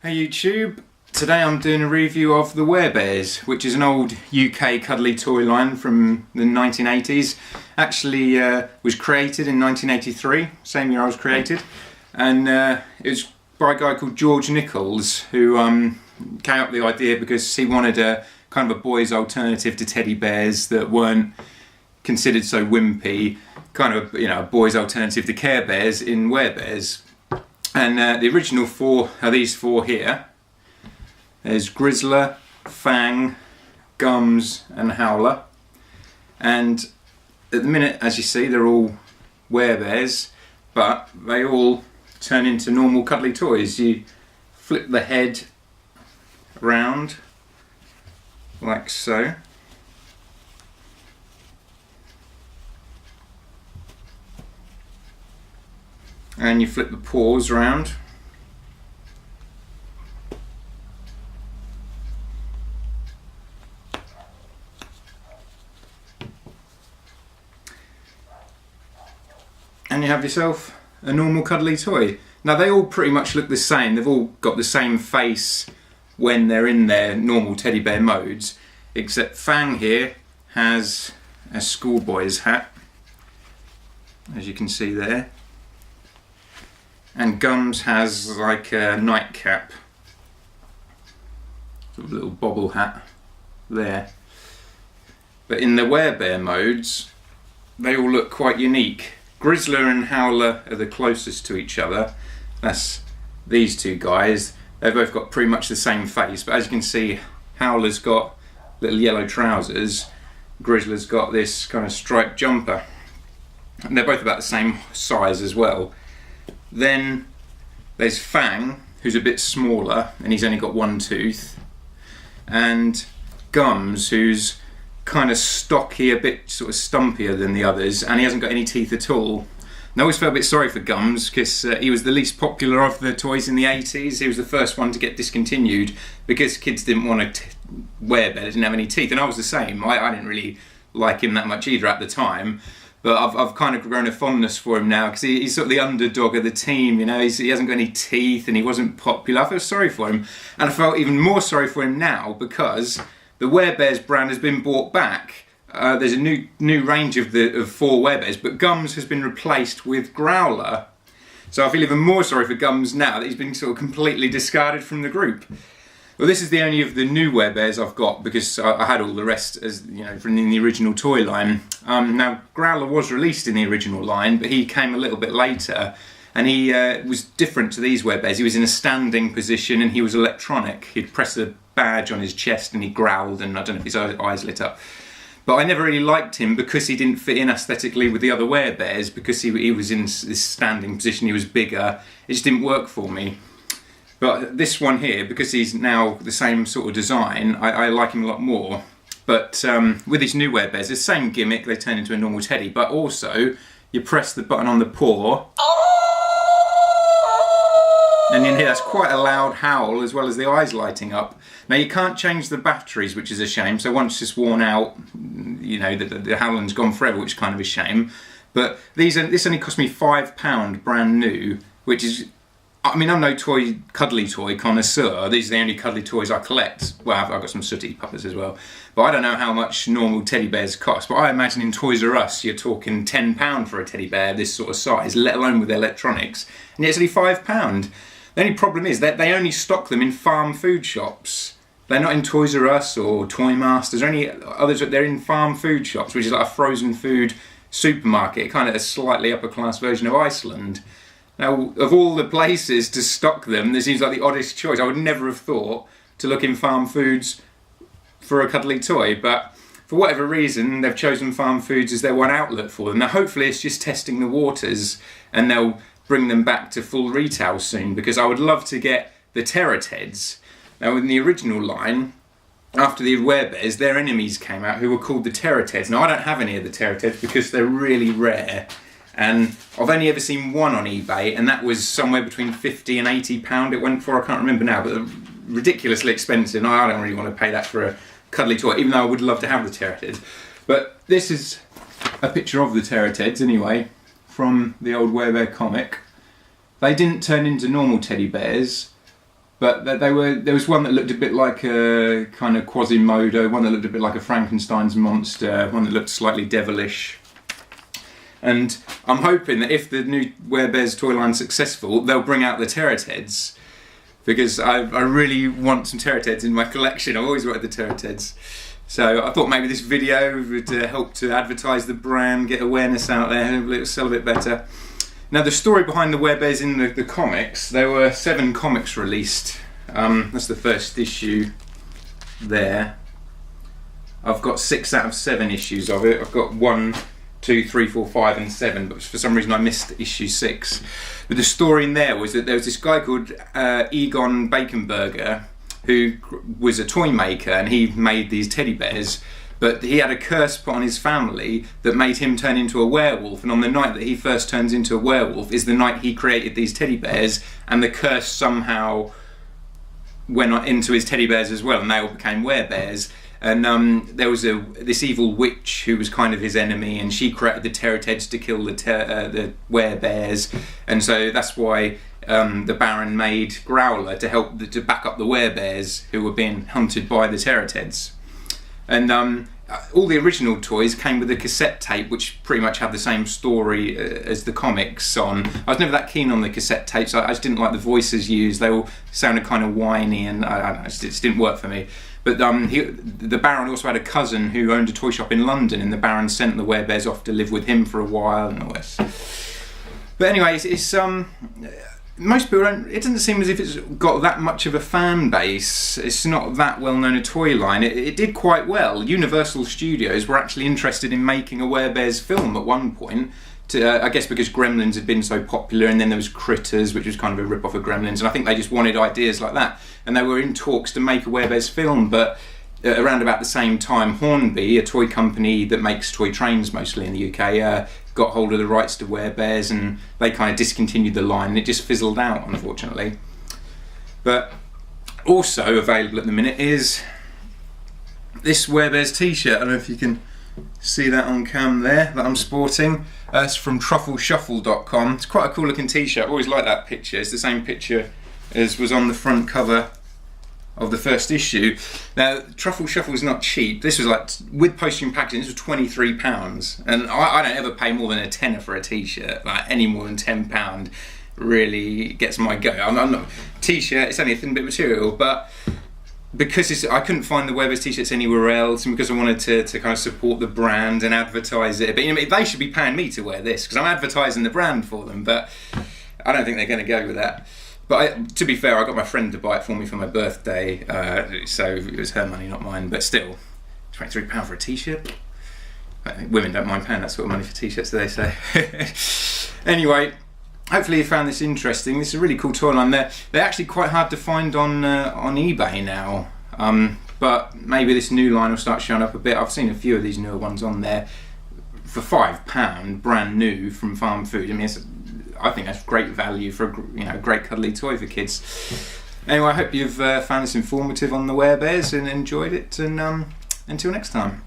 Hey YouTube, today I'm doing a review of the WereBears, which is an old UK cuddly toy line from the 1980s. Actually was created in 1983, same year I was created, and it was by a guy called George Nichols, who came up with the idea because he wanted a kind of a boy's alternative to teddy bears that weren't considered so wimpy, kind of a boy's alternative to Care Bears in WereBears. And the original four are these four here. There's Grizzler, Fang, Gums and Howler. And at the minute, as you see, they're all WereBears, but they all turn into normal cuddly toys. You flip the head around like so. And you flip the paws around. And you have yourself a normal cuddly toy. Now they all pretty much look the same. They've all got the same face when they're in their normal teddy bear modes, except Fang here has a schoolboy's hat, as you can see there. And Gums has like a nightcap, sort of little bobble hat there. But in the WereBear modes, they all look quite unique. Grizzler and Howler are the closest to each other. That's these two guys. They've both got pretty much the same face, but as you can see, Howler's got little yellow trousers, Grizzler's got this kind of striped jumper. And they're both about the same size as well. Then there's Fang, who's a bit smaller and he's only got one tooth, and Gums, who's kind of stocky, a bit sort of stumpier than the others, and he hasn't got any teeth at all. And I always felt a bit sorry for Gums because he was the least popular of the toys in the 80s. He was the first one to get discontinued because kids didn't want to wear bear, didn't have any teeth, and I was the same. I didn't really like him that much either at the time. But I've kind of grown a fondness for him now because he's sort of the underdog of the team, you know. He hasn't got any teeth and he wasn't popular. I felt sorry for him, and I felt even more sorry for him now because the WereBears brand has been bought back. There's a new range of four WereBears, but Gums has been replaced with Growler. So I feel even more sorry for Gums now that he's been sort of completely discarded from the group. Well, this is the only of the new WereBears I've got because I had all the rest, as you know, from the original toy line. Now, Growler was released in the original line, but he came a little bit later, and he was different to these WereBears. He was in a standing position, and he was electronic. He'd press a badge on his chest, and he growled, and I don't know if his eyes lit up. But I never really liked him because he didn't fit in aesthetically with the other WereBears, because he was in this standing position. He was bigger. It just didn't work for me. But this one here, because he's now the same sort of design, I like him a lot more. But with these new WereBears, the same gimmick, they turn into a normal teddy, but also you press the button on the paw, and you hear that's quite a loud howl as well as the eyes lighting up. Now you can't change the batteries, which is a shame, so once it's worn out, you know, the howling's gone forever, which is kind of a shame. But this only cost me £5 brand new, which is, I mean, I'm no cuddly toy connoisseur. These are the only cuddly toys I collect. Well, I've got some sooty puppets as well. But I don't know how much normal teddy bears cost. But I imagine in Toys R Us, you're talking £10 for a teddy bear this sort of size, let alone with electronics. And yet it's only £5. The only problem is that they only stock them in farm food shops. They're not in Toys R Us or Toy Masters or any others. They're in farm food shops, which is like a frozen food supermarket, kind of a slightly upper class version of Iceland. Now, of all the places to stock them, this seems like the oddest choice. I would never have thought to look in farm foods for a cuddly toy, but for whatever reason, they've chosen farm foods as their one outlet for them. Now, hopefully it's just testing the waters and they'll bring them back to full retail soon, because I would love to get the Terror-Teds. Now, in the original line, after the WereBears, their enemies came out who were called the Terror-Teds. Now, I don't have any of the Terror-Teds because they're really rare. And I've only ever seen one on eBay, and that was somewhere between £50 and £80 it went for. I can't remember now, but ridiculously expensive. And I don't really want to pay that for a cuddly toy, even though I would love to have the Terror-Teds. But this is a picture of the Terror-Teds anyway, from the old WereBear comic. They didn't turn into normal teddy bears. But there was one that looked a bit like a kind of Quasimodo, one that looked a bit like a Frankenstein's monster, one that looked slightly devilish. And I'm hoping that if the new WereBears toy line's successful, they'll bring out the Terror-Teds, because I really want some Terror-Teds in my collection. I've always wanted the Terror-Teds. So I thought maybe this video would help to advertise the brand, get awareness out there, and it'll sell a bit better. Now, the story behind the WereBears in the comics, there were 7 comics released. That's the first issue there. I've got 6 out of 7 issues of it. I've got 1, 2, 3, 4, 5 and 7, but for some reason I missed issue 6. But the story in there was that there was this guy called Egon Baconburger, who was a toy maker, and he made these teddy bears, but he had a curse put on his family that made him turn into a werewolf, and on the night that he first turns into a werewolf is the night he created these teddy bears, and the curse somehow went into his teddy bears as well, and they all became WereBears. And there was this evil witch who was kind of his enemy, and she created the Terror-Teds to kill the WereBears, and so that's why the Baron made Growler to help to back up the WereBears who were being hunted by the Terror-Teds. And all the original toys came with a cassette tape, which pretty much have the same story as the comics on. I was never that keen on the cassette tapes. I just didn't like the voices used. They all sounded kind of whiny, and I don't know, it just didn't work for me. But the Baron also had a cousin who owned a toy shop in London, and the Baron sent the WereBears off to live with him for a while and all this. But anyway, it's most people don't. It doesn't seem as if it's got that much of a fan base. It's not that well known a toy line. It did quite well. Universal Studios were actually interested in making a WereBears film at one point. I guess because Gremlins had been so popular, and then there was Critters, which was kind of a rip-off of Gremlins, and I think they just wanted ideas like that. And they were in talks to make a WereBears film, but around about the same time, Hornby, a toy company that makes toy trains mostly in the UK, got hold of the rights to WereBears, and they kind of discontinued the line, and it just fizzled out, unfortunately. But also available at the minute is this WereBears t-shirt. I don't know if you can see that on cam there, that I'm sporting. It's from truffleshuffle.com. It's quite a cool looking t-shirt. I always like that picture. It's the same picture as was on the front cover of the first issue. Now, Truffle Shuffle is not cheap. This was like, with postage and packaging, this was £23, and I don't ever pay more than a tenner for a t-shirt. Like, any more than £10 really gets my go. I'm not t-shirt. It's only a thin bit of material, but because I couldn't find the WereBears t-shirts anywhere else, and because I wanted to kind of support the brand and advertise it. But you know, they should be paying me to wear this, because I'm advertising the brand for them. But I don't think they're going to go with that. But to be fair, I got my friend to buy it for me for my birthday, so it was her money, not mine. But still, £23 for a t-shirt? I think women don't mind paying that sort of money for t-shirts, do they say? Anyway, hopefully you found this interesting. This is a really cool toy line. They're actually quite hard to find on eBay now. But maybe this new line will start showing up a bit. I've seen a few of these newer ones on there for £5, brand new from Farm Food. I mean, I think that's great value for a great cuddly toy for kids. Anyway, I hope you've found this informative on the WereBears and enjoyed it, and until next time.